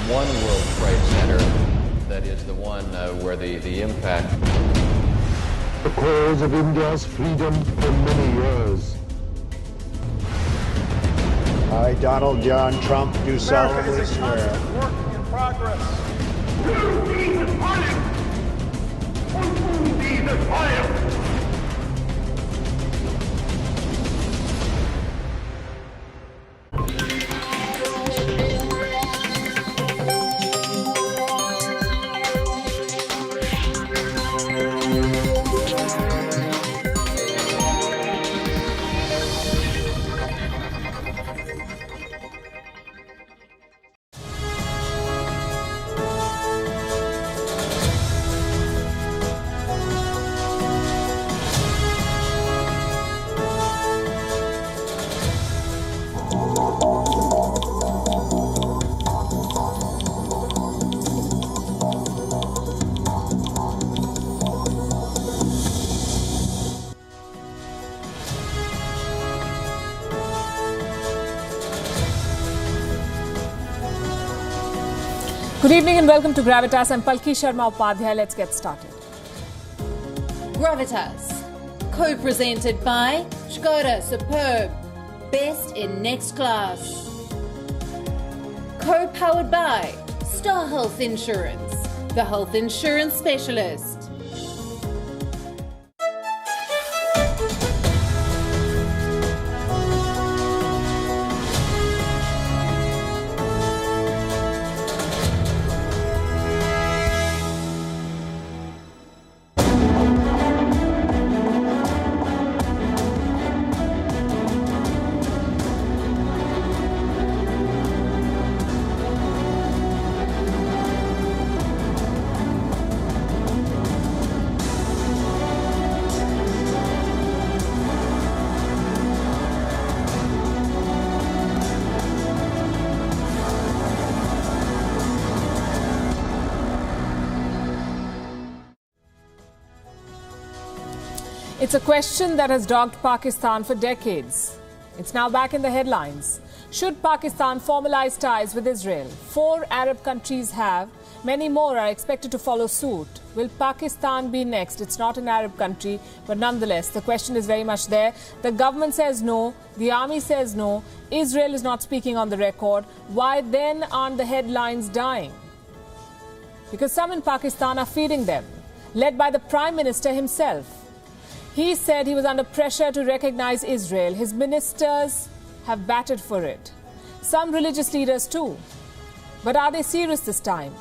one World Trade Center that is the one where the impact. The cause of India's freedom for many years. I, Donald John Trump, do solemnly swear. Work in progress. Good evening and welcome to Gravitas. I'm Palki Sharma Upadhyay. Let's get started. Gravitas, co-presented by Skoda Superb, best in next class. Co-powered by Star Health Insurance, the health insurance specialist. It's a question that has dogged Pakistan for decades. It's now back in the headlines. Should Pakistan formalize ties with Israel? 4 Arab countries have. Many more are expected to follow suit. Will Pakistan be next? It's not an Arab country, but nonetheless, the question is very much there. The government says no. The army says no. Israel is not speaking on the record. Why then aren't the headlines dying? Because some in Pakistan are feeding them, led by the Prime Minister himself. He said he was under pressure to recognize Israel. His ministers have batted for it. Some religious leaders too. But are they serious this time?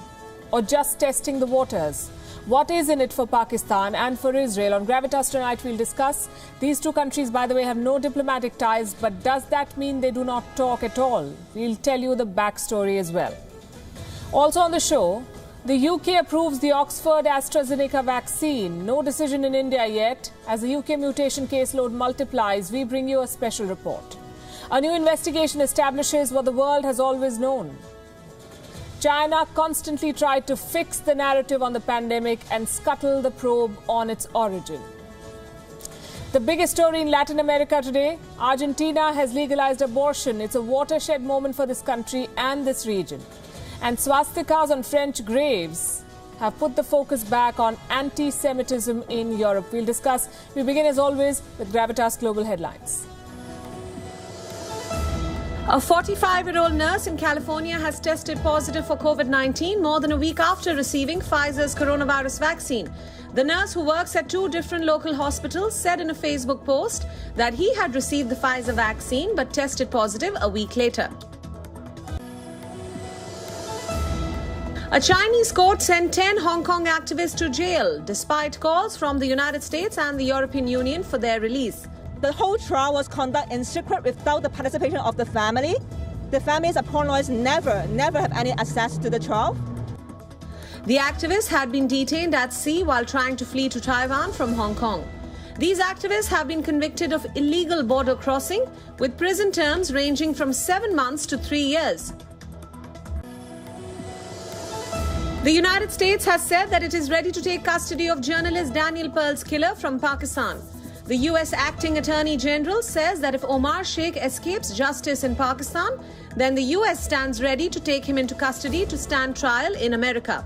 Or just testing the waters? What is in it for Pakistan and for Israel? On Gravitas tonight we'll discuss. These two countries, by the way, have no diplomatic ties. But does that mean they do not talk at all? We'll tell you the backstory as well. Also on the show, the UK approves the Oxford AstraZeneca vaccine. No decision in India yet. As the UK mutation caseload multiplies, we bring you a special report. A new investigation establishes what the world has always known. China constantly tried to fix the narrative on the pandemic and scuttle the probe on its origin. The biggest story in Latin America today, Argentina has legalized abortion. It's a watershed moment for this country and this region. And swastikas on French graves have put the focus back on anti-Semitism in Europe. We'll discuss. We begin as always with Gravitas Global Headlines. A 45-year-old nurse in California has tested positive for COVID-19 more than a week after receiving Pfizer's coronavirus vaccine. The nurse, who works at 2 different local hospitals, said in a Facebook post that he had received the Pfizer vaccine but tested positive a week later. A Chinese court sent 10 Hong Kong activists to jail, despite calls from the United States and the European Union for their release. The whole trial was conducted in secret without the participation of the family. The families upon lawyers never have any access to the trial. The activists had been detained at sea while trying to flee to Taiwan from Hong Kong. These activists have been convicted of illegal border crossing, with prison terms ranging from 7 months to 3 years. The United States has said that it is ready to take custody of journalist Daniel Pearl's killer from Pakistan. The US Acting Attorney General says that if Omar Sheikh escapes justice in Pakistan, then the US stands ready to take him into custody to stand trial in America.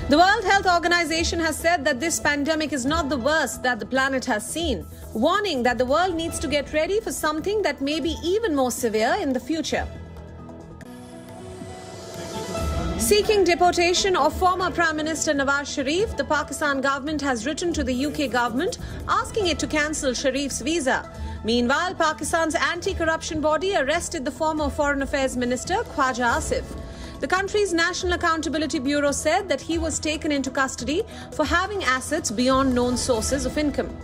The World Health Organization has said that this pandemic is not the worst that the planet has seen, warning that the world needs to get ready for something that may be even more severe in the future. Seeking deportation of former Prime Minister Nawaz Sharif, the Pakistan government has written to the UK government asking it to cancel Sharif's visa. Meanwhile, Pakistan's anti-corruption body arrested the former Foreign Affairs Minister Khwaja Asif. The country's National Accountability Bureau said that he was taken into custody for having assets beyond known sources of income.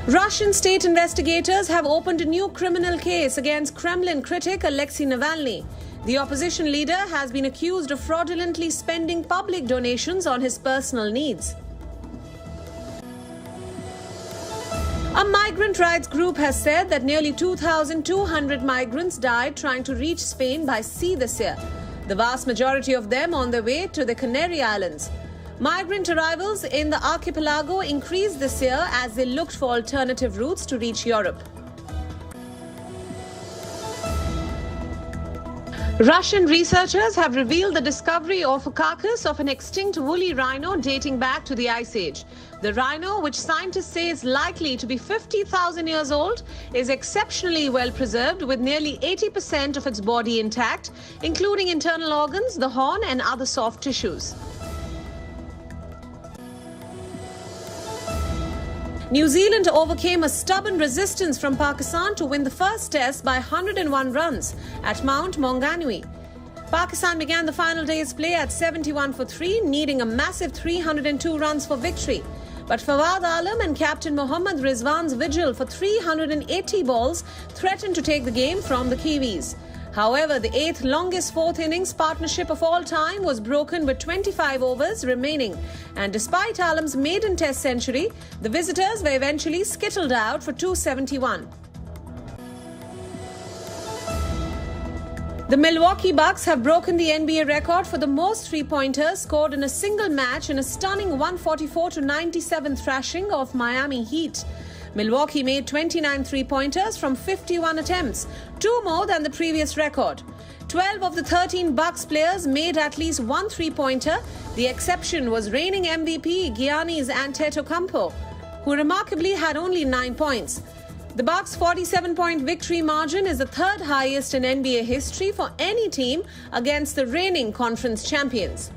Russian state investigators have opened a new criminal case against Kremlin critic Alexei Navalny. The opposition leader has been accused of fraudulently spending public donations on his personal needs. A migrant rights group has said that nearly 2,200 migrants died trying to reach Spain by sea this year, the vast majority of them on their way to the Canary Islands. Migrant arrivals in the archipelago increased this year as they looked for alternative routes to reach Europe. Russian researchers have revealed the discovery of a carcass of an extinct woolly rhino dating back to the Ice Age. The rhino, which scientists say is likely to be 50,000 years old, is exceptionally well preserved with nearly 80% of its body intact, including internal organs, the horn and other soft tissues. New Zealand overcame a stubborn resistance from Pakistan to win the first test by 101 runs at Mount Maunganui. Pakistan began the final day's play at 71 for 3, needing a massive 302 runs for victory. But Fawad Alam and captain Mohammad Rizwan's vigil for 380 balls threatened to take the game from the Kiwis. However, the 8th longest fourth innings partnership of all time was broken with 25 overs remaining. And despite Alam's maiden test century, the visitors were eventually skittled out for 271. The Milwaukee Bucks have broken the NBA record for the most three-pointers scored in a single match in a stunning 144-97 thrashing of Miami Heat. Milwaukee made 29 three-pointers from 51 attempts, 2 more than the previous record. 12 of the 13 Bucks players made at least one three-pointer. The exception was reigning MVP Giannis Antetokounmpo, who remarkably had only 9 points. The Bucks' 47-point victory margin is the third highest in NBA history for any team against the reigning conference champions.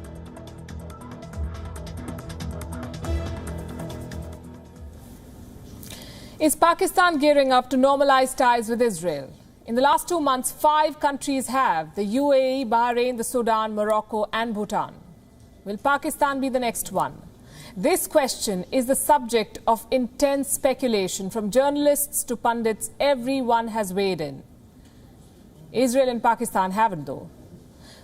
Is Pakistan gearing up to normalize ties with Israel? In the last 2 months, 5 countries have: the UAE, Bahrain, the Sudan, Morocco and Bhutan. Will Pakistan be the next one? This question is the subject of intense speculation from journalists to pundits. Everyone has weighed in. Israel and Pakistan haven't, though.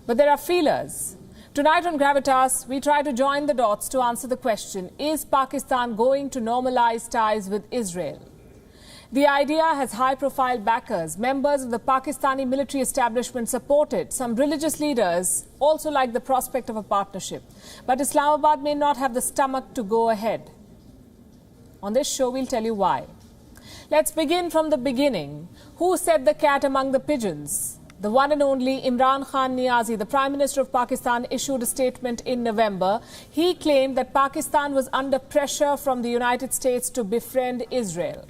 But there are feelers. Tonight on Gravitas, we try to join the dots to answer the question, is Pakistan going to normalize ties with Israel? The idea has high-profile backers. Members of the Pakistani military establishment support it. Some religious leaders also like the prospect of a partnership. But Islamabad may not have the stomach to go ahead. On this show, we'll tell you why. Let's begin from the beginning. Who set the cat among the pigeons? The one and only Imran Khan Niazi, the Prime Minister of Pakistan, issued a statement in November. He claimed that Pakistan was under pressure from the United States to befriend Israel.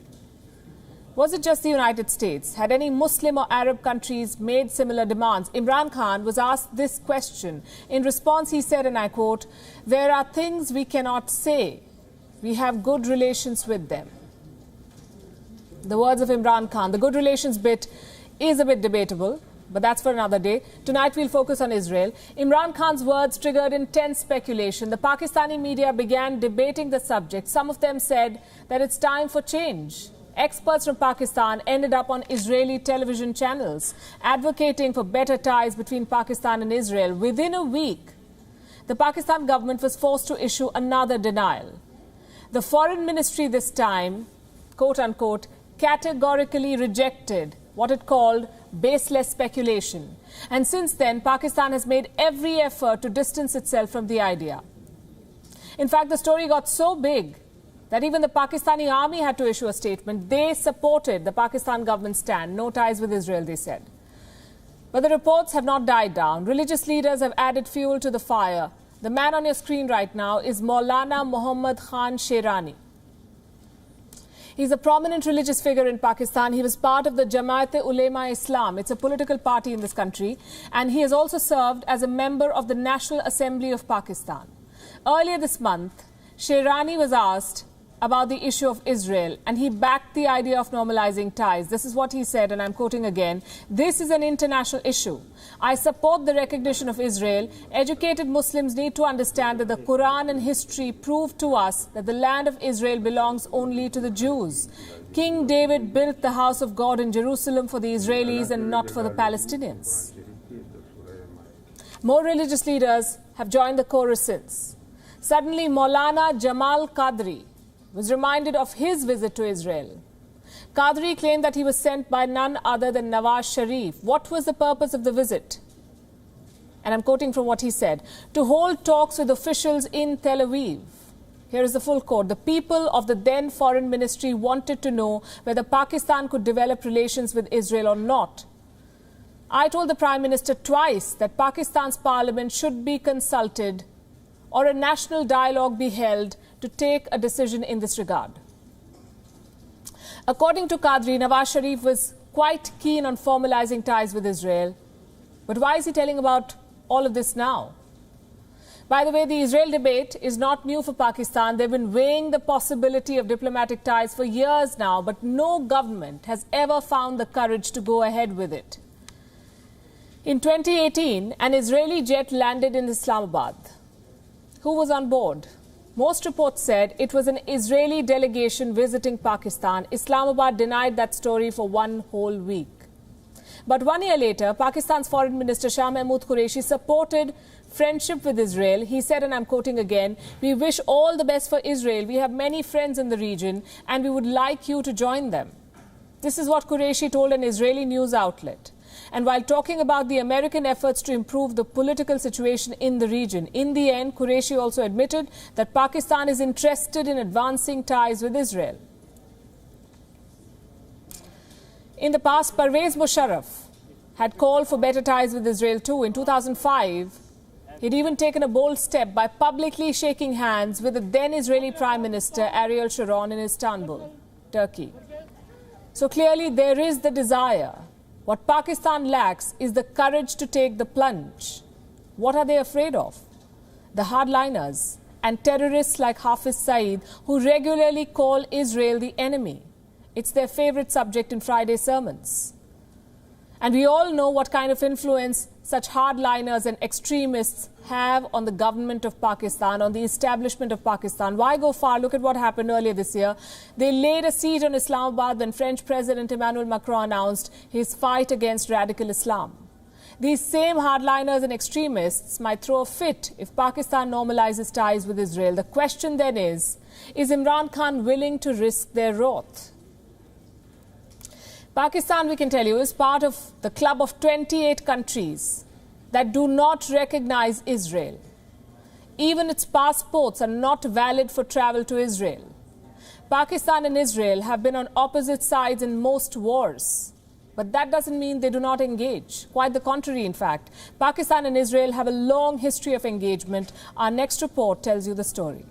Was it just the United States? Had any Muslim or Arab countries made similar demands? Imran Khan was asked this question. In response, he said, and I quote, "There are things we cannot say. We have good relations with them." The words of Imran Khan. The good relations bit is a bit debatable, but that's for another day. Tonight we'll focus on Israel. Imran Khan's words triggered intense speculation. The Pakistani media began debating the subject. Some of them said that it's time for change. Experts from Pakistan ended up on Israeli television channels advocating for better ties between Pakistan and Israel. Within a week, the Pakistan government was forced to issue another denial. The foreign ministry this time, quote-unquote, categorically rejected what it called baseless speculation. And since then, Pakistan has made every effort to distance itself from the idea. In fact, the story got so big that even the Pakistani army had to issue a statement. They supported the Pakistan government stand, no ties with Israel, they said. But the reports have not died down. Religious leaders have added fuel to the fire. The man on your screen right now is Maulana Muhammad Khan Sherani. He's a prominent religious figure in Pakistan. He was part of the Jamaat-e-Ulema-Islam. It's a political party in this country. And he has also served as a member of the National Assembly of Pakistan. Earlier this month, Sherani was asked about the issue of Israel, and he backed the idea of normalizing ties. This is what he said, and I'm quoting again, "This is an international issue. I support the recognition of Israel. Educated Muslims need to understand that the Quran and history prove to us that the land of Israel belongs only to the Jews. King David built the house of God in Jerusalem for the Israelis and not for the Palestinians." More religious leaders have joined the chorus since. Suddenly, Maulana Jamal Qadri was reminded of his visit to Israel. Qadri claimed that he was sent by none other than Nawaz Sharif. What was the purpose of the visit? And I'm quoting from what he said. "To hold talks with officials in Tel Aviv." Here is the full quote. "The people of the then foreign ministry wanted to know whether Pakistan could develop relations with Israel or not. I told the Prime Minister twice that Pakistan's parliament should be consulted or a national dialogue be held to take a decision in this regard." According to Qadri, Nawaz Sharif was quite keen on formalizing ties with Israel. But why is he telling about all of this now? By the way, the Israel debate is not new for Pakistan. They've been weighing the possibility of diplomatic ties for years now, but no government has ever found the courage to go ahead with it. In 2018, an Israeli jet landed in Islamabad. Who was on board? Most reports said it was an Israeli delegation visiting Pakistan. Islamabad denied that story for one whole week. But 1 year later, Pakistan's Foreign Minister Shah Mahmood Qureshi supported friendship with Israel. He said, and I'm quoting again, "We wish all the best for Israel. We have many friends in the region and we would like you to join them." This is what Qureshi told an Israeli news outlet. And while talking about the American efforts to improve the political situation in the region, in the end, Qureshi also admitted that Pakistan is interested in advancing ties with Israel. In the past, Pervez Musharraf had called for better ties with Israel too. In 2005, he'd even taken a bold step by publicly shaking hands with the then Israeli Prime Minister Ariel Sharon in Istanbul, Turkey. So clearly there is the desire. What Pakistan lacks is the courage to take the plunge. What are they afraid of? The hardliners and terrorists like Hafiz Saeed, who regularly call Israel the enemy. It's their favorite subject in Friday sermons. And we all know what kind of influence such hardliners and extremists have on the government of Pakistan, on the establishment of Pakistan. Why go far? Look at what happened earlier this year. They laid a siege on Islamabad when French President Emmanuel Macron announced his fight against radical Islam. These same hardliners and extremists might throw a fit if Pakistan normalizes ties with Israel. The question then is Imran Khan willing to risk their wrath? Pakistan, we can tell you, is part of the club of 28 countries that do not recognize Israel. Even its passports are not valid for travel to Israel. Pakistan and Israel have been on opposite sides in most wars. But that doesn't mean they do not engage. Quite the contrary, in fact. Pakistan and Israel have a long history of engagement. Our next report tells you the story.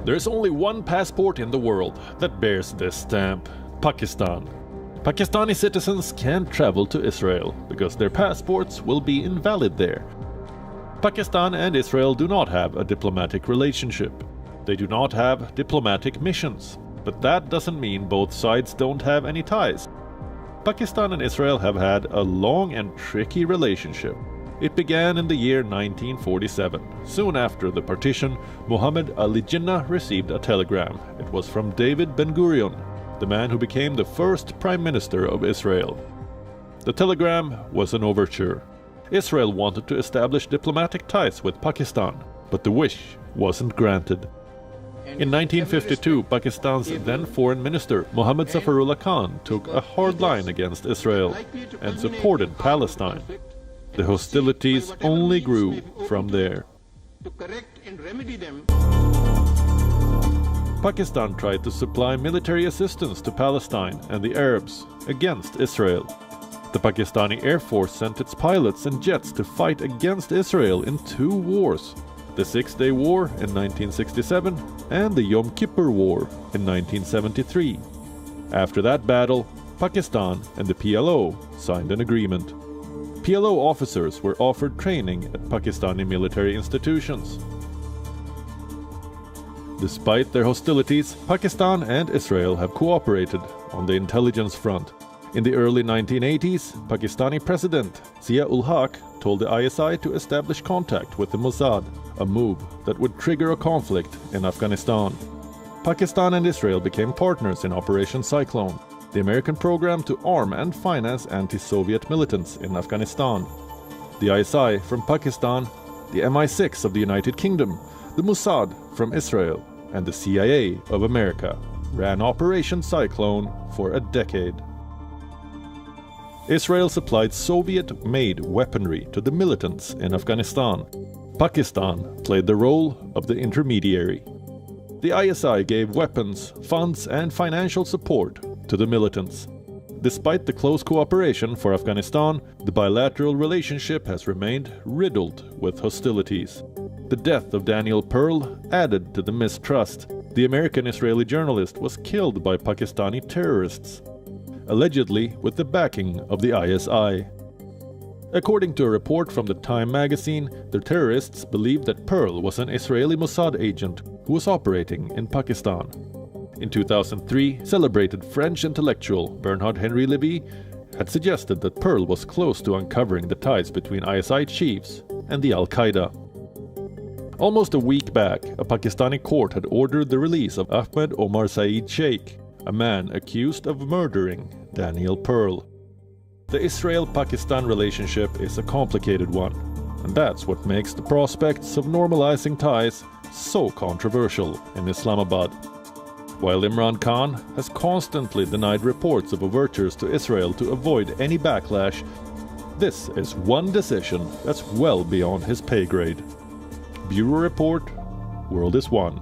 There's only one passport in the world that bears this stamp: Pakistan. Pakistani citizens can't travel to Israel because their passports will be invalid there. Pakistan and Israel do not have a diplomatic relationship. They do not have diplomatic missions. But that doesn't mean both sides don't have any ties. Pakistan and Israel have had a long and tricky relationship. It began in the year 1947. Soon after the partition, Muhammad Ali Jinnah received a telegram. It was from David Ben-Gurion, the man who became the first Prime Minister of Israel. The telegram was an overture. Israel wanted to establish diplomatic ties with Pakistan, but the wish wasn't granted. In 1952, Pakistan's then Foreign Minister Mohammad Zafarullah Khan took a hard line against Israel and supported Palestine. The hostilities only grew from there. Pakistan tried to supply military assistance to Palestine and the Arabs against Israel. The Pakistani Air Force sent its pilots and jets to fight against Israel in 2 wars, the Six-Day War in 1967 and the Yom Kippur War in 1973. After that battle, Pakistan and the PLO signed an agreement. PLO officers were offered training at Pakistani military institutions. Despite their hostilities, Pakistan and Israel have cooperated on the intelligence front. In the early 1980s, Pakistani President Zia-ul-Haq told the ISI to establish contact with the Mossad, a move that would trigger a conflict in Afghanistan. Pakistan and Israel became partners in Operation Cyclone, the American program to arm and finance anti-Soviet militants in Afghanistan. The ISI from Pakistan, the MI6 of the United Kingdom, the Mossad from Israel, and the CIA of America ran Operation Cyclone for a decade. Israel supplied Soviet-made weaponry to the militants in Afghanistan. Pakistan played the role of the intermediary. The ISI gave weapons, funds, and financial support to the militants. Despite the close cooperation for Afghanistan, the bilateral relationship has remained riddled with hostilities. The death of Daniel Pearl added to the mistrust. The American-Israeli journalist was killed by Pakistani terrorists, allegedly with the backing of the ISI. According to a report from the Time magazine, the terrorists believed that Pearl was an Israeli Mossad agent who was operating in Pakistan. In 2003, celebrated French intellectual Bernard Henry Lévy had suggested that Pearl was close to uncovering the ties between ISI chiefs and the Al-Qaeda. Almost a week back, a Pakistani court had ordered the release of Ahmed Omar Saeed Sheikh, a man accused of murdering Daniel Pearl. The Israel-Pakistan relationship is a complicated one, and that's what makes the prospects of normalizing ties so controversial in Islamabad. While Imran Khan has constantly denied reports of overtures to Israel to avoid any backlash, this is one decision that's well beyond his pay grade. Bureau Report, World is One.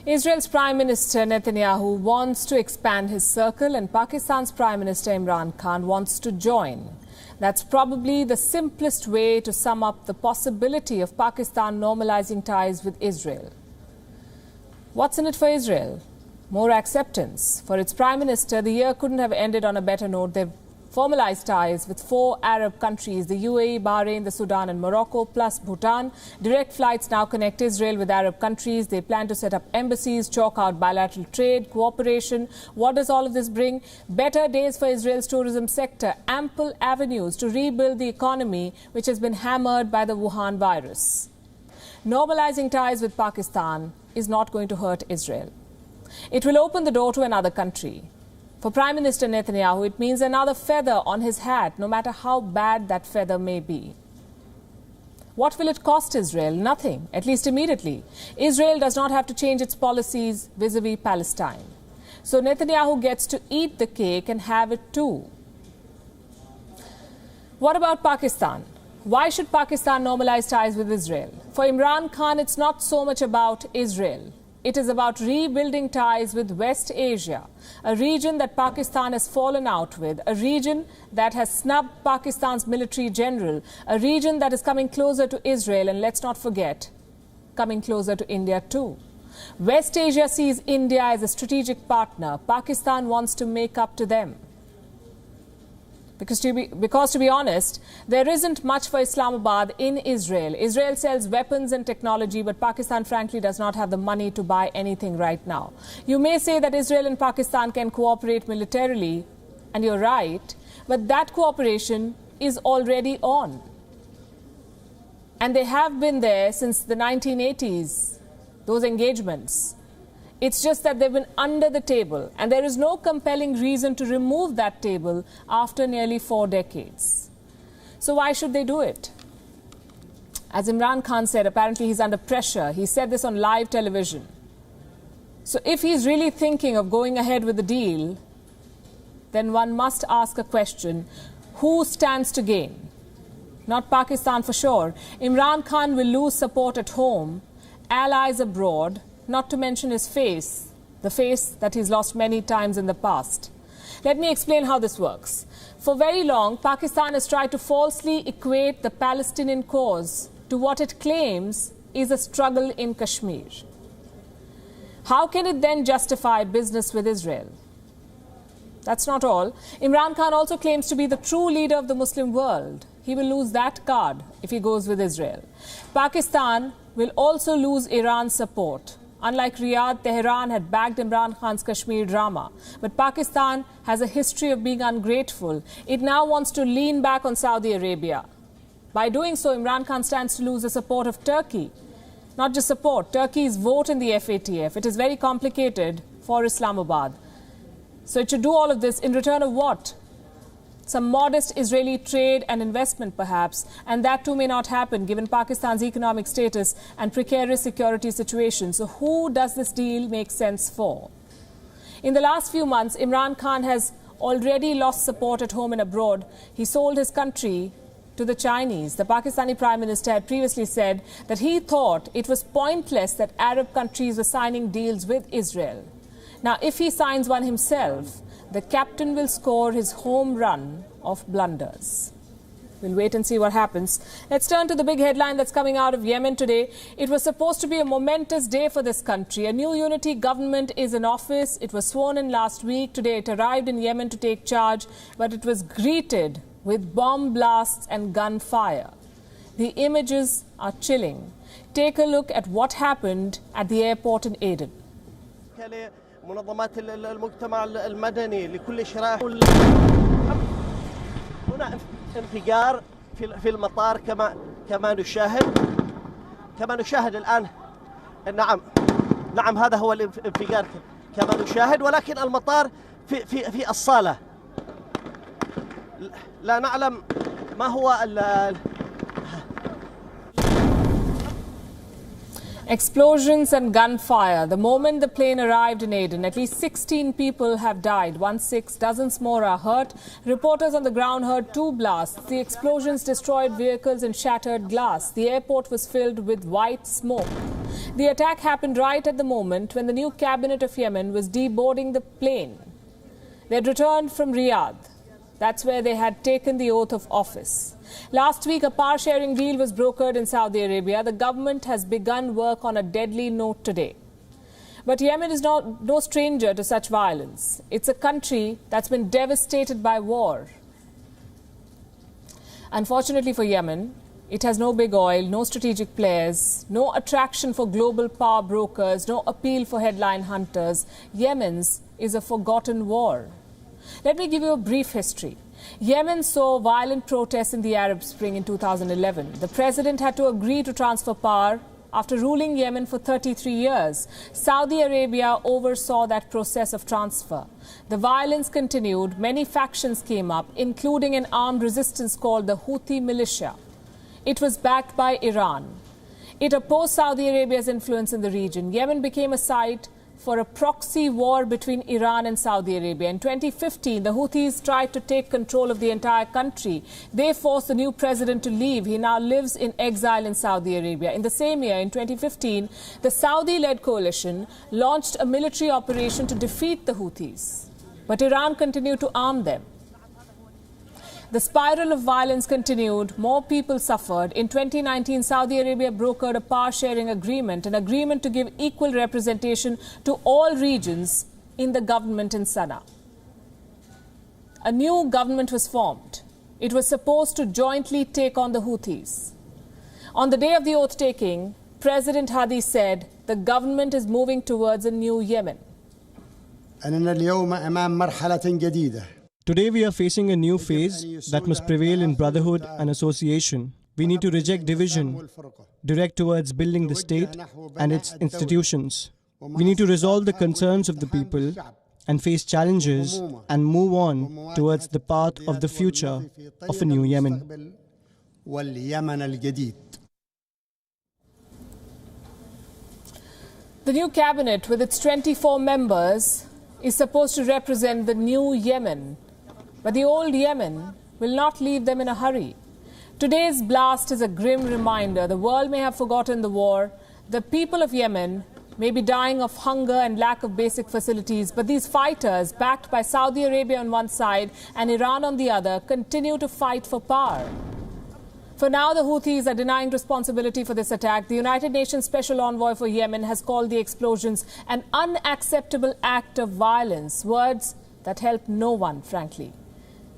Israel's Prime Minister Netanyahu wants to expand his circle and Pakistan's Prime Minister Imran Khan wants to join. That's probably the simplest way to sum up the possibility of Pakistan normalizing ties with Israel. What's in it for Israel? More acceptance. For its Prime Minister, the year couldn't have ended on a better note. They've formalized ties with 4 Arab countries, the UAE, Bahrain, the Sudan and Morocco, plus Bhutan. Direct flights now connect Israel with Arab countries. They plan to set up embassies, chalk out bilateral trade, cooperation. What does all of this bring? Better days for Israel's tourism sector, ample avenues to rebuild the economy, which has been hammered by the Wuhan virus. Normalizing ties with Pakistan is not going to hurt Israel. It will open the door to another country. For Prime Minister Netanyahu, it means another feather on his hat, no matter how bad that feather may be. What will it cost Israel? Nothing, at least immediately. Israel does not have to change its policies vis-a-vis Palestine. So Netanyahu gets to eat the cake and have it too. What about Pakistan? Why should Pakistan normalize ties with Israel? For Imran Khan, it's not so much about Israel. It is about rebuilding ties with West Asia, a region that Pakistan has fallen out with, a region that has snubbed Pakistan's military general, a region that is coming closer to Israel, and let's not forget, coming closer to India too. West Asia sees India as a strategic partner. Pakistan wants to make up to them. Because to be honest, there isn't much for Islamabad in Israel. Israel sells weapons and technology, but Pakistan frankly does not have the money to buy anything right now. You may say that Israel and Pakistan can cooperate militarily, and you're right, but that cooperation is already on. And they have been there since the 1980s, those engagements. It's just that they've been under the table, and there is no compelling reason to remove that table after nearly 4 decades. So why should they do it? As Imran Khan said, apparently he's under pressure. He said this on live television. So if he's really thinking of going ahead with the deal, then one must ask a question: who stands to gain? Not Pakistan for sure. Imran Khan will lose support at home, allies abroad, not to mention his face, the face that he's lost many times in the past. Let me explain how this works. For very long, Pakistan has tried to falsely equate the Palestinian cause to what it claims is a struggle in Kashmir. How can it then justify business with Israel? That's not all. Imran Khan also claims to be the true leader of the Muslim world. He will lose that card if he goes with Israel. Pakistan will also lose Iran's support. Unlike Riyadh, Tehran had backed Imran Khan's Kashmir drama. But Pakistan has a history of being ungrateful. It now wants to lean back on Saudi Arabia. By doing so, Imran Khan stands to lose the support of Turkey. Not just support, Turkey's vote in the FATF. It is very complicated for Islamabad. So it should do all of this in return of what? Some modest Israeli trade and investment perhaps, and that too may not happen given Pakistan's economic status and precarious security situation. So who does this deal make sense for? In the last few months, Imran Khan has already lost support at home and abroad. He sold his country to the Chinese. The Pakistani Prime Minister had previously said that he thought it was pointless that Arab countries were signing deals with Israel. Now, if he signs one himself, the captain will score his home run of blunders. We'll wait and see what happens. Let's turn to the big headline that's coming out of Yemen today. It was supposed to be a momentous day for this country. A new unity government is in office. It was sworn in last week. Today it arrived in Yemen to take charge, but it was greeted with bomb blasts and gunfire. The images are chilling. Take a look at what happened at the airport in Aden. منظمات المجتمع المدني لكل شرائح هنا انفجار في المطار كما نشاهد الآن. نعم هذا هو الانفجار كما نشاهد، ولكن المطار في الصالة. لا نعلم ما هو Explosions and gunfire. The moment the plane arrived in Aden, at least 16 people have died. 16, dozens more are hurt. Reporters on the ground heard 2 blasts. The explosions destroyed vehicles and shattered glass. The airport was filled with white smoke. The attack happened right at the moment when the new cabinet of Yemen was deboarding the plane. They had returned from Riyadh. That's where they had taken the oath of office. Last week, a power-sharing deal was brokered in Saudi Arabia. The government has begun work on a deadly note today. But Yemen is no stranger to such violence. It's a country that's been devastated by war. Unfortunately for Yemen, it has no big oil, no strategic players, no attraction for global power brokers, no appeal for headline hunters. Yemen's is a forgotten war. Let me give you a brief history. Yemen saw violent protests in the Arab Spring in 2011. The president had to agree to transfer power after ruling Yemen for 33 years. Saudi Arabia oversaw that process of transfer. The violence continued. Many factions came up, including an armed resistance called the Houthi militia. It was backed by Iran. It opposed Saudi Arabia's influence in the region. Yemen became a site for a proxy war between Iran and Saudi Arabia. In 2015, the Houthis tried to take control of the entire country. They forced the new president to leave. He now lives in exile in Saudi Arabia. In the same year, in 2015, the Saudi-led coalition launched a military operation to defeat the Houthis. But Iran continued to arm them. The spiral of violence continued. More people suffered. In 2019, Saudi Arabia brokered a power-sharing agreement, an agreement to give equal representation to all regions in the government in Sana'a. A new government was formed. It was supposed to jointly take on the Houthis. On the day of the oath-taking, President Hadi said the government is moving towards a new Yemen. Today we are facing a new phase that must prevail in brotherhood and association. We need to reject division, direct towards building the state and its institutions. We need to resolve the concerns of the people and face challenges and move on towards the path of the future of a new Yemen. The new cabinet, with its 24 members, is supposed to represent the new Yemen, But the old Yemen will not leave them in a hurry. Today's blast is a grim reminder. The world may have forgotten the war. The people of Yemen may be dying of hunger and lack of basic facilities, but these fighters, backed by Saudi Arabia on one side and Iran on the other, continue to fight for power. For now, the Houthis are denying responsibility for this attack. The United Nations Special Envoy for Yemen has called the explosions an unacceptable act of violence, words that help no one, frankly.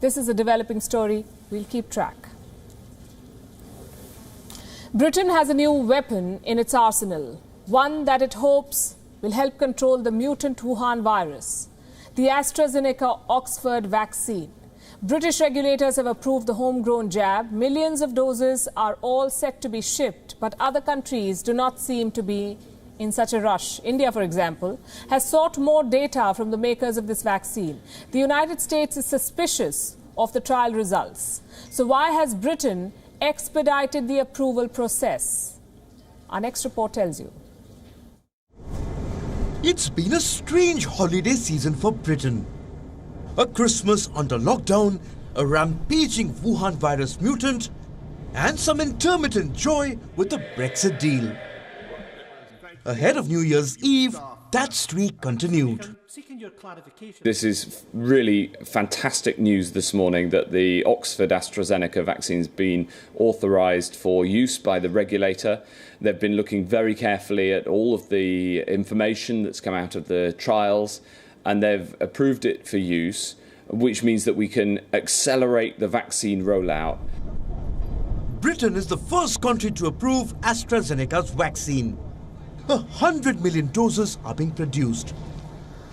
This is a developing story. We'll keep track. Britain has a new weapon in its arsenal, one that it hopes will help control the mutant Wuhan virus, the AstraZeneca Oxford vaccine. British regulators have approved the homegrown jab. Millions of doses are all set to be shipped, but other countries do not seem to be in such a rush. India, for example, has sought more data from the makers of this vaccine. The United States is suspicious of the trial results. So why has Britain expedited the approval process? Our next report tells you. It's been a strange holiday season for Britain. A Christmas under lockdown, a rampaging Wuhan virus mutant, and some intermittent joy with the Brexit deal. Ahead of New Year's Eve, that streak continued. This is really fantastic news this morning that the Oxford AstraZeneca vaccine has been authorised for use by the regulator. They've been looking very carefully at all of the information that's come out of the trials, and they've approved it for use, which means that we can accelerate the vaccine rollout. Britain is the first country to approve AstraZeneca's vaccine. 100 million doses are being produced.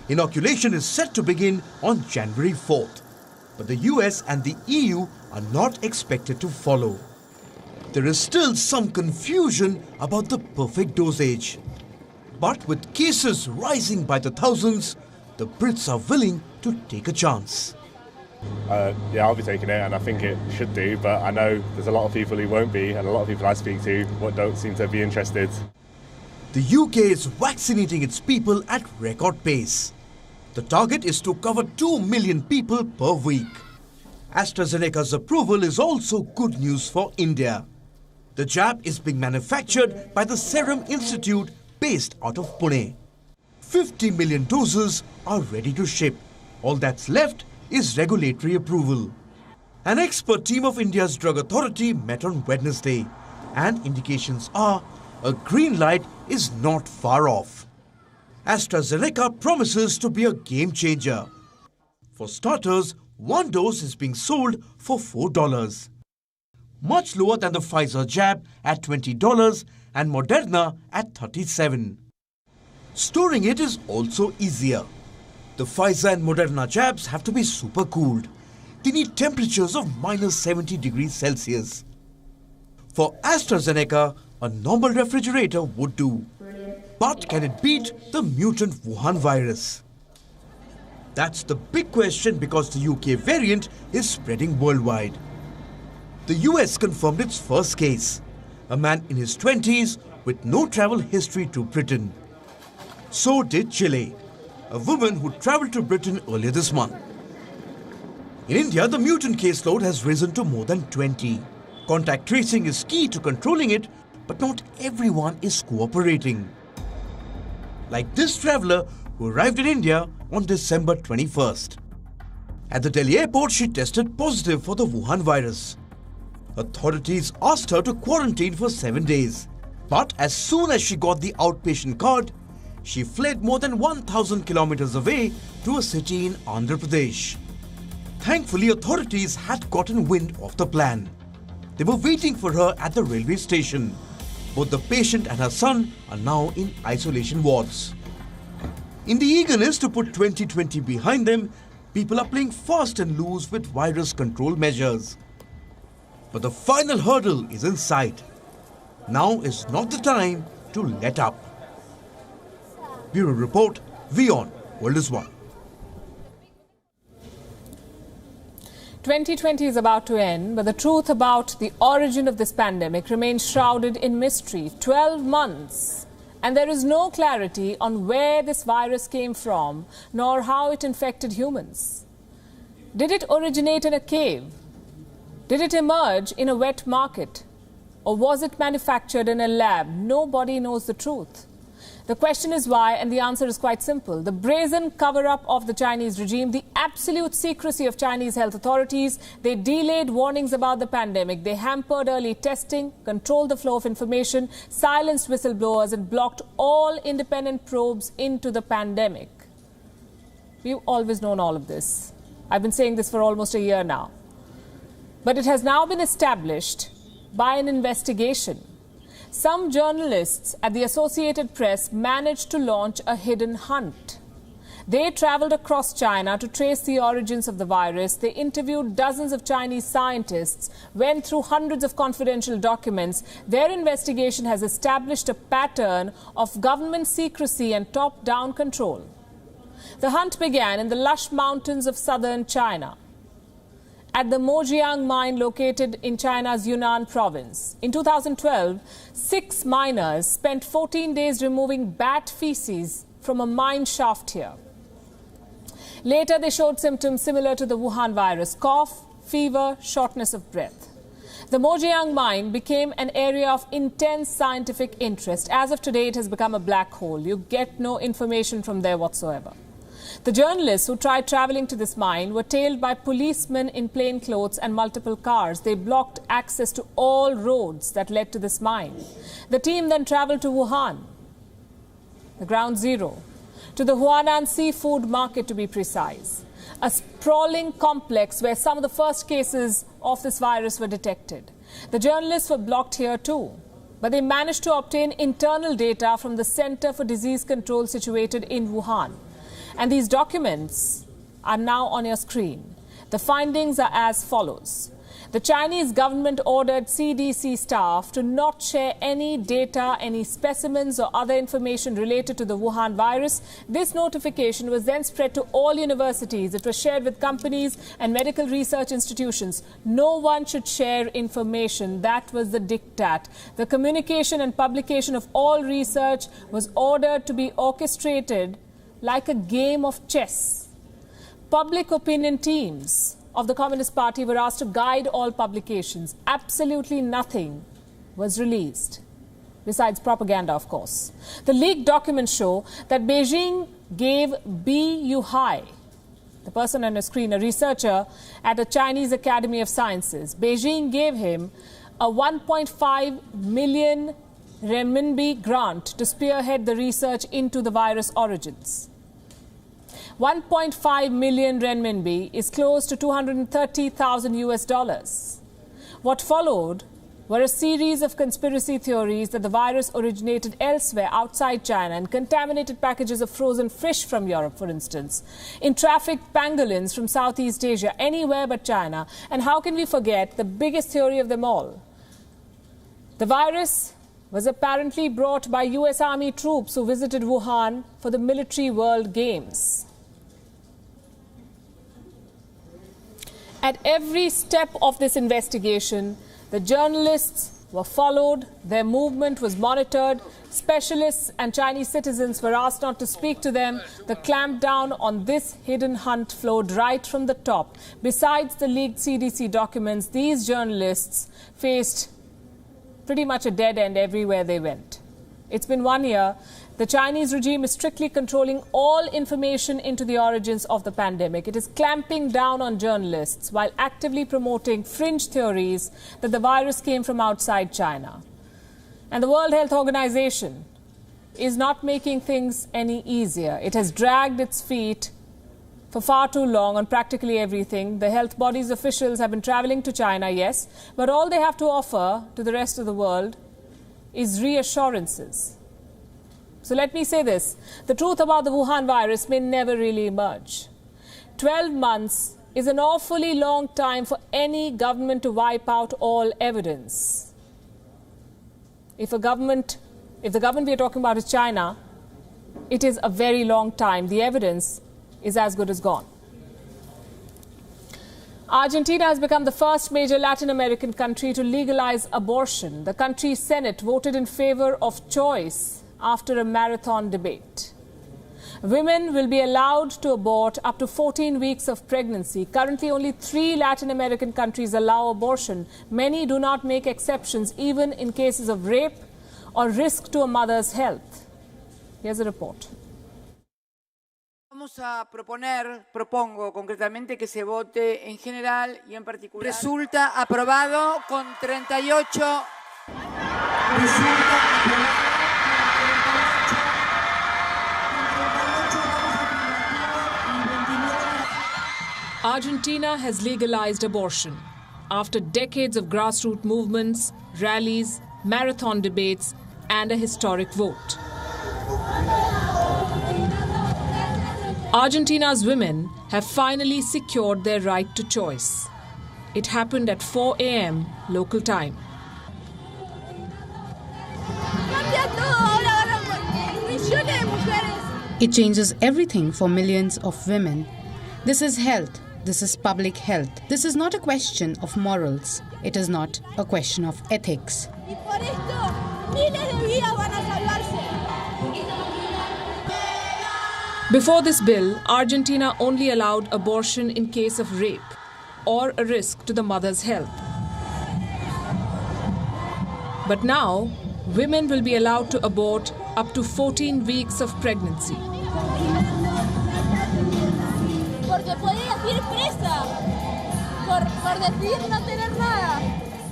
Inoculation is set to begin on January 4th, but the US and the EU are not expected to follow. There is still some confusion about the perfect dosage. But with cases rising by the thousands, the Brits are willing to take a chance. Yeah, I'll be taking it, and I think it should do, but I know there's a lot of people who won't be, and a lot of people I speak to don't seem to be interested. The UK is vaccinating its people at record pace. The target is to cover 2 million people per week. AstraZeneca's approval is also good news for India. The jab is being manufactured by the Serum Institute based out of Pune. 50 million doses are ready to ship. All that's left is regulatory approval. An expert team of India's drug authority met on Wednesday, and indications are a green light is not far off. AstraZeneca promises to be a game changer. For starters, one dose is being sold for $4, much lower than the Pfizer jab at $20 and Moderna at $37. Storing it is also easier. The Pfizer and Moderna jabs have to be super cooled. They need temperatures of -70 degrees Celsius. For AstraZeneca, a normal refrigerator would do. But can it beat the mutant Wuhan virus? That's the big question, because the UK variant is spreading worldwide. The US confirmed its first case, a man in his 20s with no travel history to Britain. So did Chile, a woman who travelled to Britain earlier this month. In India, the mutant caseload has risen to more than 20. Contact tracing is key to controlling it, but not everyone is cooperating. Like this traveller who arrived in India on December 21st. At the Delhi airport, she tested positive for the Wuhan virus. Authorities asked her to quarantine for 7 days. But as soon as she got the outpatient card, she fled more than 1,000 kilometers away to a city in Andhra Pradesh. Thankfully, authorities had gotten wind of the plan. They were waiting for her at the railway station. Both the patient and her son are now in isolation wards. In the eagerness to put 2020 behind them, people are playing fast and loose with virus control measures. But the final hurdle is in sight. Now is not the time to let up. Bureau Report, WION, World is One. 2020 is about to end, but the truth about the origin of this pandemic remains shrouded in mystery. 12 months, and there is no clarity on where this virus came from, nor how it infected humans. Did it originate in a cave? Did it emerge in a wet market? Or was it manufactured in a lab? Nobody knows the truth. The question is why, and the answer is quite simple. The brazen cover-up of the Chinese regime, the absolute secrecy of Chinese health authorities, they delayed warnings about the pandemic, they hampered early testing, controlled the flow of information, silenced whistleblowers, and blocked all independent probes into the pandemic. We've always known all of this. I've been saying this for almost a year now. But it has now been established by an investigation. Some journalists at the Associated Press managed to launch a hidden hunt. They traveled across China to trace the origins of the virus. They interviewed dozens of Chinese scientists, went through hundreds of confidential documents. Their investigation has established a pattern of government secrecy and top-down control. The hunt began in the lush mountains of southern China, at the Mojiang mine located in China's Yunnan province. In 2012, 6 miners spent 14 days removing bat feces from a mine shaft here. Later, they showed symptoms similar to the Wuhan virus: cough, fever, shortness of breath. The Mojiang mine became an area of intense scientific interest. As of today, it has become a black hole. You get no information from there whatsoever. The journalists who tried traveling to this mine were tailed by policemen in plain clothes and multiple cars. They blocked access to all roads that led to this mine. The team then traveled to Wuhan, the ground zero, to the Huanan seafood market to be precise, a sprawling complex where some of the first cases of this virus were detected. The journalists were blocked here too, but they managed to obtain internal data from the Center for Disease Control situated in Wuhan. And these documents are now on your screen. The findings are as follows. The Chinese government ordered CDC staff to not share any data, any specimens or other information related to the Wuhan virus. This notification was then spread to all universities. It was shared with companies and medical research institutions. No one should share information. That was the diktat. The communication and publication of all research was ordered to be orchestrated like a game of chess. Public opinion teams of the Communist Party were asked to guide all publications. Absolutely nothing was released, besides propaganda, of course. The leaked documents show that Beijing gave Bi Yuhai, the person on the screen, a researcher at the Chinese Academy of Sciences, Beijing gave him a 1.5 million renminbi grant to spearhead the research into the virus origins. 1.5 million renminbi is close to $230,000 US. What followed were a series of conspiracy theories that the virus originated elsewhere outside China, in contaminated packages of frozen fish from Europe, for instance, in trafficked pangolins from Southeast Asia, anywhere but China. And how can we forget the biggest theory of them all? The virus was apparently brought by US Army troops who visited Wuhan for the Military World Games. At every step of this investigation, the journalists were followed, their movement was monitored, specialists and Chinese citizens were asked not to speak to them. The clampdown on this hidden hunt flowed right from the top. Besides the leaked CDC documents, these journalists faced pretty much a dead end everywhere they went. It's been 1 year. The Chinese regime is strictly controlling all information into the origins of the pandemic. It is clamping down on journalists while actively promoting fringe theories that the virus came from outside China. And the World Health Organization is not making things any easier. It has dragged its feet for far too long on practically everything. The health body's officials have been traveling to China, yes, but all they have to offer to the rest of the world is reassurances. So let me say this, the truth about the Wuhan virus may never really emerge. 12 months is an awfully long time for any government to wipe out all evidence. If the government we are talking about is China, it is a very long time. The evidence is as good as gone. Argentina has become the first major Latin American country to legalize abortion. The country's Senate voted in favor of choice after a marathon debate. Women will be allowed to abort up to 14 weeks of pregnancy. Currently, only 3 Latin American countries allow abortion. Many do not make exceptions, even in cases of rape or risk to a mother's health. Here's a report. Propongo concretamente que se vote en general y en particular. Resulta aprobado con 38. Argentina has legalized abortion after decades of grassroots movements, rallies, marathon debates, and a historic vote. Argentina's women have finally secured their right to choice. It happened at 4 a.m. local time. It changes everything for millions of women. This is health. This is public health. This is not a question of morals. It is not a question of ethics. Before this bill, Argentina only allowed abortion in case of rape or a risk to the mother's health. But now, women will be allowed to abort up to 14 weeks of pregnancy.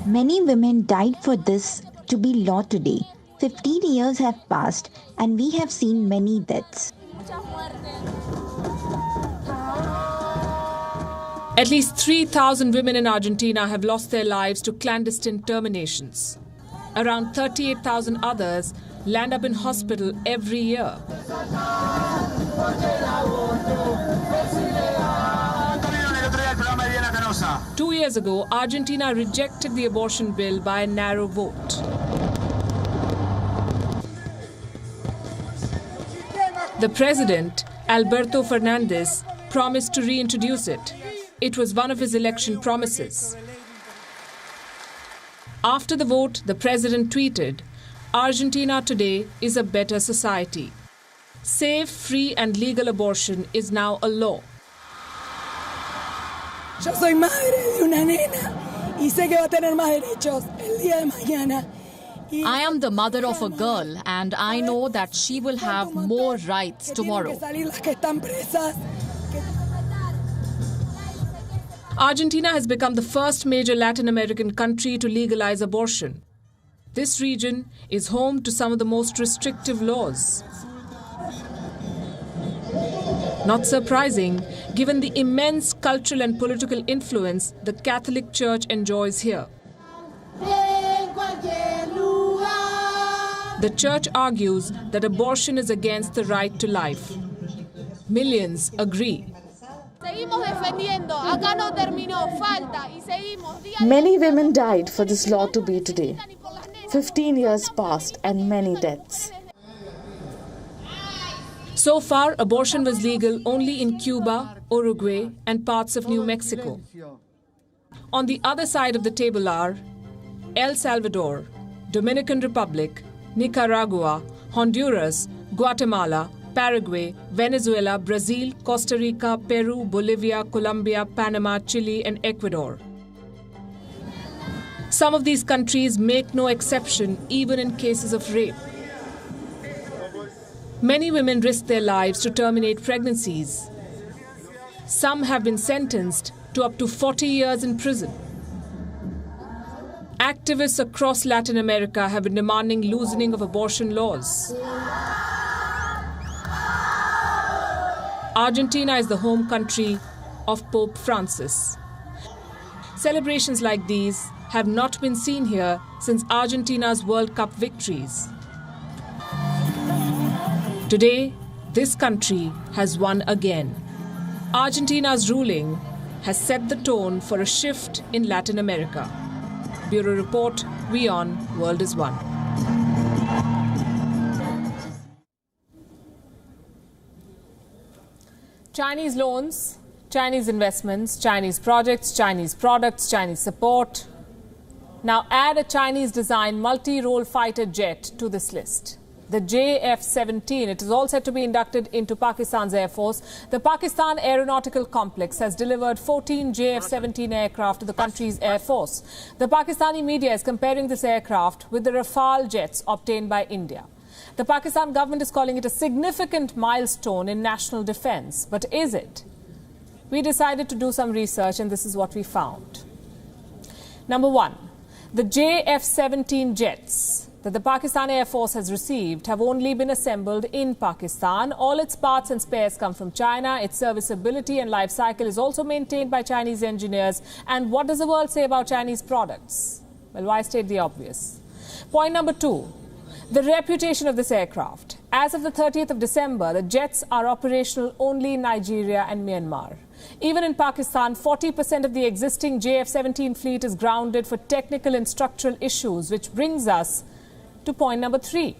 Many women died for this to be law today. 15 years have passed and we have seen many deaths. At least 3,000 women in Argentina have lost their lives to clandestine terminations. Around 38,000 others land up in hospital every year. 2 years ago, Argentina rejected the abortion bill by a narrow vote. The president, Alberto Fernandez, promised to reintroduce it. It was one of his election promises. After the vote, the president tweeted, "Argentina today is a better society. Safe, free and legal abortion is now a law." Yo soy madre de una nena y sé que va a tener más derechos el día de mañana. I am the mother of a girl and I know that she will have more rights tomorrow. Argentina has become the first major Latin American country to legalize abortion. This region is home to some of the most restrictive laws. Not surprising, given the immense cultural and political influence the Catholic Church enjoys here. The Church argues that abortion is against the right to life. Millions agree. Many women died for this law to be today. 15 years passed and many deaths. So far, abortion was legal only in Cuba, Uruguay, and parts of New Mexico. On the other side of the table are El Salvador, Dominican Republic, Nicaragua, Honduras, Guatemala, Paraguay, Venezuela, Brazil, Costa Rica, Peru, Bolivia, Colombia, Panama, Chile, and Ecuador. Some of these countries make no exception even in cases of rape. Many women risk their lives to terminate pregnancies. Some have been sentenced to up to 40 years in prison. Activists across Latin America have been demanding loosening of abortion laws. Argentina is the home country of Pope Francis. Celebrations like these have not been seen here since Argentina's World Cup victories. Today, this country has won again. Argentina's ruling has set the tone for a shift in Latin America. Bureau Report, WION, World is One. Chinese loans, Chinese investments, Chinese projects, Chinese products, Chinese support. Now add a Chinese-designed multi-role fighter jet to this list. the JF-17. It is all set to be inducted into Pakistan's Air Force. The Pakistan Aeronautical Complex has delivered 14 JF-17 aircraft to the country's Air Force. The Pakistani media is comparing this aircraft with the Rafale jets obtained by India. The Pakistan government is calling it a significant milestone in national defense. But is it? We decided to do some research, and this is what we found. Number one, the JF-17 jets that the Pakistan Air Force has received have only been assembled in Pakistan. All its parts and spares come from China. Its serviceability and life cycle is also maintained by Chinese engineers. And what does the world say about Chinese products? Well, why state the obvious? Point number two, the reputation of this aircraft. As of the 30th of December, the jets are operational only in Nigeria and Myanmar. Even in Pakistan, 40% of the existing JF-17 fleet is grounded for technical and structural issues, which brings us to point number three.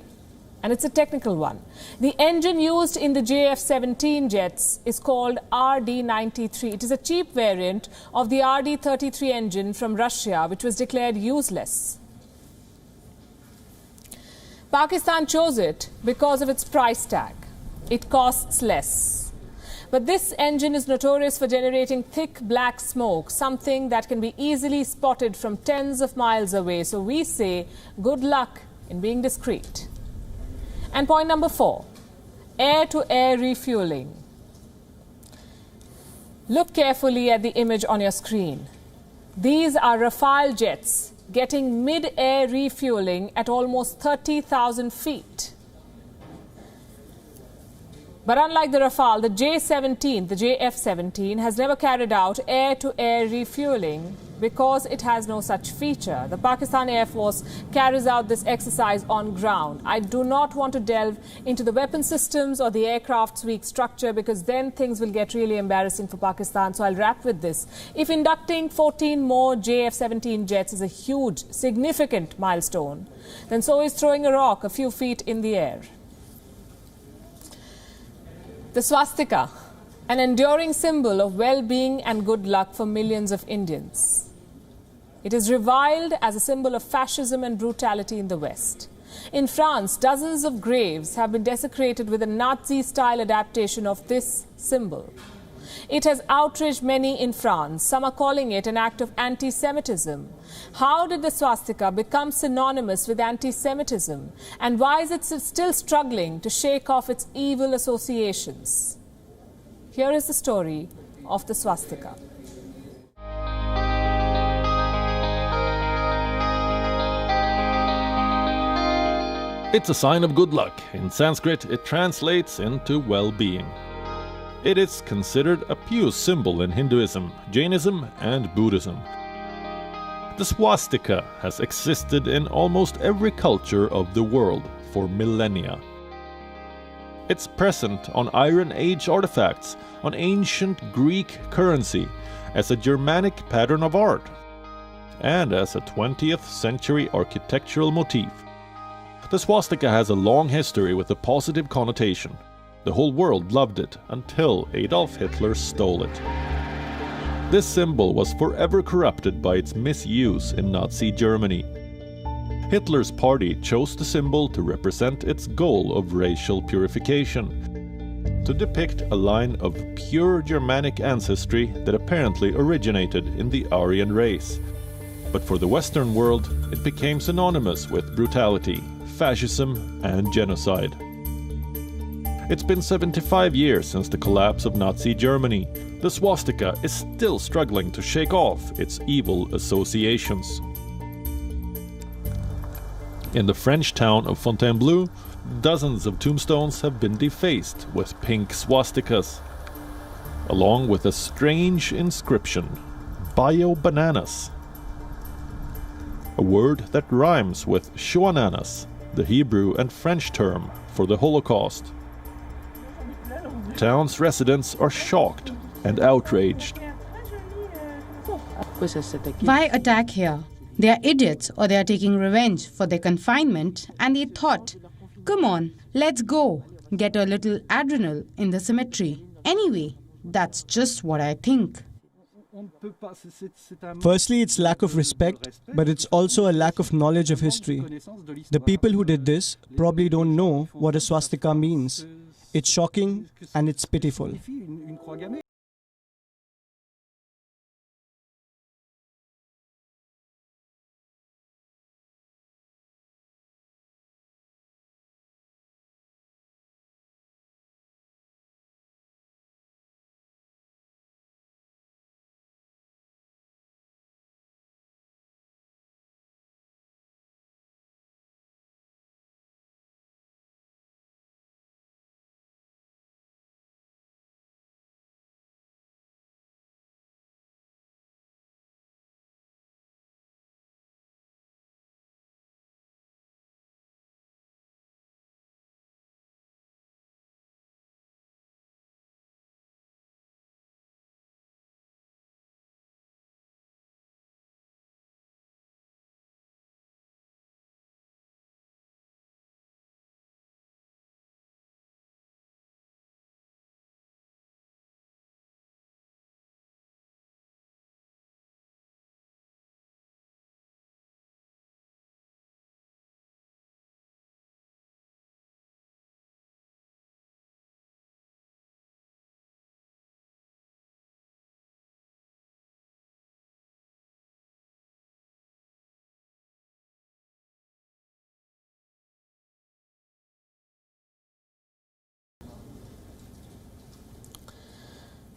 And it's a technical one. The engine used in the JF-17 jets is called RD-93. It is a cheap variant of the RD-33 engine from Russia, which was declared useless. Pakistan chose it because of its price tag. It costs less. But this engine is notorious for generating thick black smoke, something that can be easily spotted from tens of miles away. So we say good luck in being discreet. And point number four, air-to-air refueling. Look carefully at the image on your screen. These are Rafale jets getting mid-air refueling at almost 30,000 feet. But unlike the Rafale, the JF-17 has never carried out air-to-air refueling because it has no such feature. The Pakistan Air Force carries out this exercise on ground. I do not want to delve into the weapon systems or the aircraft's weak structure because then things will get really embarrassing for Pakistan. So I'll wrap with this. If inducting 14 more JF-17 jets is a huge, significant milestone, then so is throwing a rock a few feet in the air. The swastika, an enduring symbol of well-being and good luck for millions of Indians. It is reviled as a symbol of fascism and brutality in the West. In France, dozens of graves have been desecrated with a Nazi-style adaptation of this symbol. It has outraged many in France. Some are calling it an act of anti-Semitism. How did the swastika become synonymous with anti-Semitism? And why is it still struggling to shake off its evil associations? Here is the story of the swastika. It's a sign of good luck. In Sanskrit, it translates into well-being. It is considered a pious symbol in Hinduism, Jainism, and Buddhism. The swastika has existed in almost every culture of the world for millennia. It's present on Iron Age artifacts, on ancient Greek currency, as a Germanic pattern of art, and as a 20th century architectural motif. The swastika has a long history with a positive connotation. The whole world loved it until Adolf Hitler stole it. This symbol was forever corrupted by its misuse in Nazi Germany. Hitler's party chose the symbol to represent its goal of racial purification, to depict a line of pure Germanic ancestry that apparently originated in the Aryan race. But for the Western world, it became synonymous with brutality, fascism, and genocide. It's been 75 years since the collapse of Nazi Germany. The swastika is still struggling to shake off its evil associations. In the French town of Fontainebleau, dozens of tombstones have been defaced with pink swastikas, along with a strange inscription, Bio Bananas, a word that rhymes with Shoananas, the Hebrew and French term for the Holocaust. Town's residents are shocked and outraged. Why attack here? They are idiots or they are taking revenge for their confinement and they thought, come on, let's go, get a little adrenal in the cemetery. Anyway, that's just what I think. Firstly, it's lack of respect, but it's also a lack of knowledge of history. The people who did this probably don't know what a swastika means. It's shocking and it's pitiful.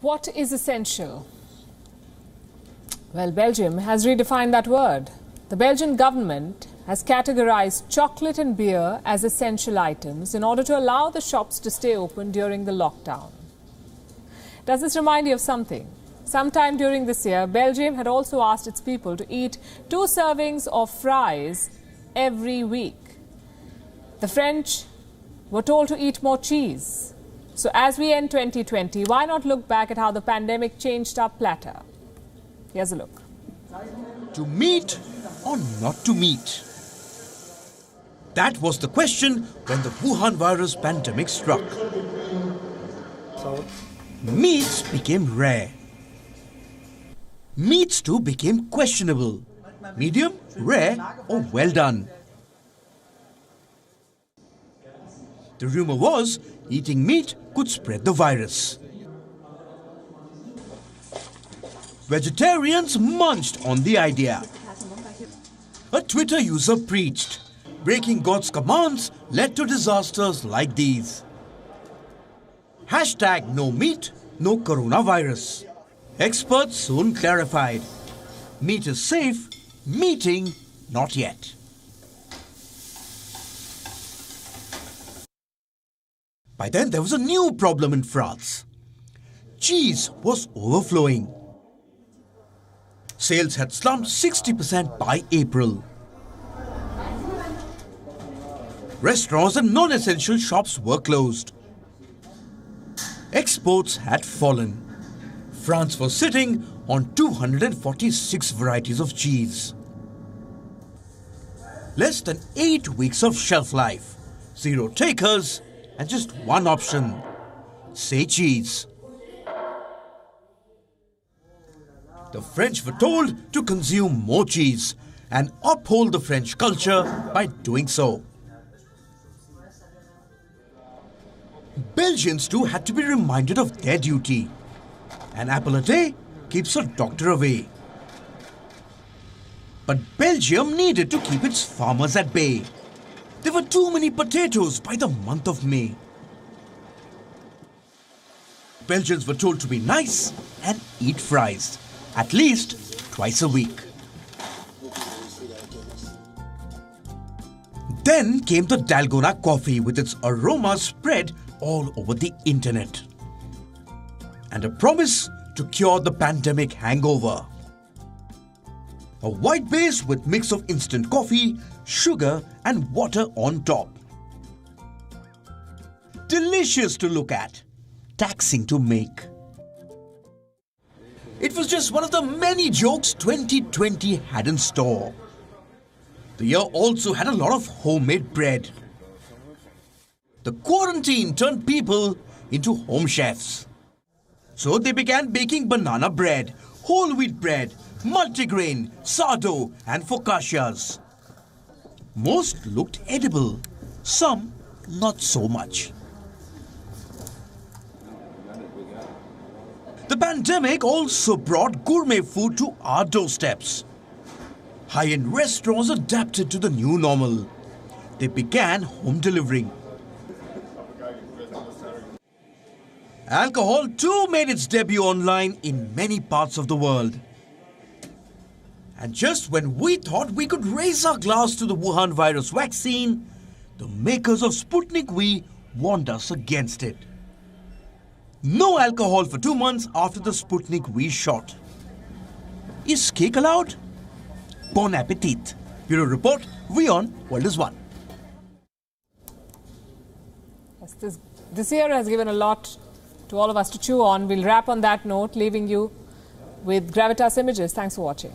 What is essential? Well, Belgium has redefined that word. The Belgian government has categorized chocolate and beer as essential items in order to allow the shops to stay open during the lockdown. Does this remind you of something? Sometime during this year, Belgium had also asked its people to eat 2 servings of fries every week. The French were told to eat more cheese. So as we end 2020, why not look back at how the pandemic changed our platter? Here's a look. To meet or not to meet? That was the question when the Wuhan virus pandemic struck. Meats became rare. Meats too became questionable. Medium, rare or well done. The rumor was eating meat could spread the virus. Vegetarians munched on the idea. A Twitter user preached. Breaking God's commands led to disasters like these. Hashtag no meat, no coronavirus. Experts soon clarified. Meat is safe, meeting not yet. By then there was a new problem in France. Cheese was overflowing. Sales had slumped 60% by April. Restaurants and non-essential shops were closed. Exports had fallen. France was sitting on 246 varieties of cheese. Less than 8 weeks of shelf life, 0 takers, and just one option, say cheese. The French were told to consume more cheese and uphold the French culture by doing so. Belgians too had to be reminded of their duty. An apple a day keeps a doctor away. But Belgium needed to keep its farmers at bay. There were too many potatoes by the month of May. Belgians were told to be nice and eat fries, at least twice a week. Then came the Dalgona coffee with its aroma spread all over the internet. And a promise to cure the pandemic hangover. A white base with mix of instant coffee, sugar and water on top. Delicious to look at, taxing to make. It was just one of the many jokes 2020 had in store. The year also had a lot of homemade bread. The quarantine turned people into home chefs. So they began baking banana bread, whole wheat bread, multigrain, sourdough and focaccias. Most looked edible, some not so much. The pandemic also brought gourmet food to our doorsteps. High-end restaurants adapted to the new normal. They began home delivering. Alcohol too made its debut online in many parts of the world. And just when we thought we could raise our glass to the Wuhan virus vaccine, the makers of Sputnik V warned us against it. No alcohol for 2 months after the Sputnik V shot. Is cake allowed? Bon appetit. Bureau Report, WION World is One. Yes, this year has given a lot to all of us to chew on. We'll wrap on that note, leaving you with Gravitas Images. Thanks for watching.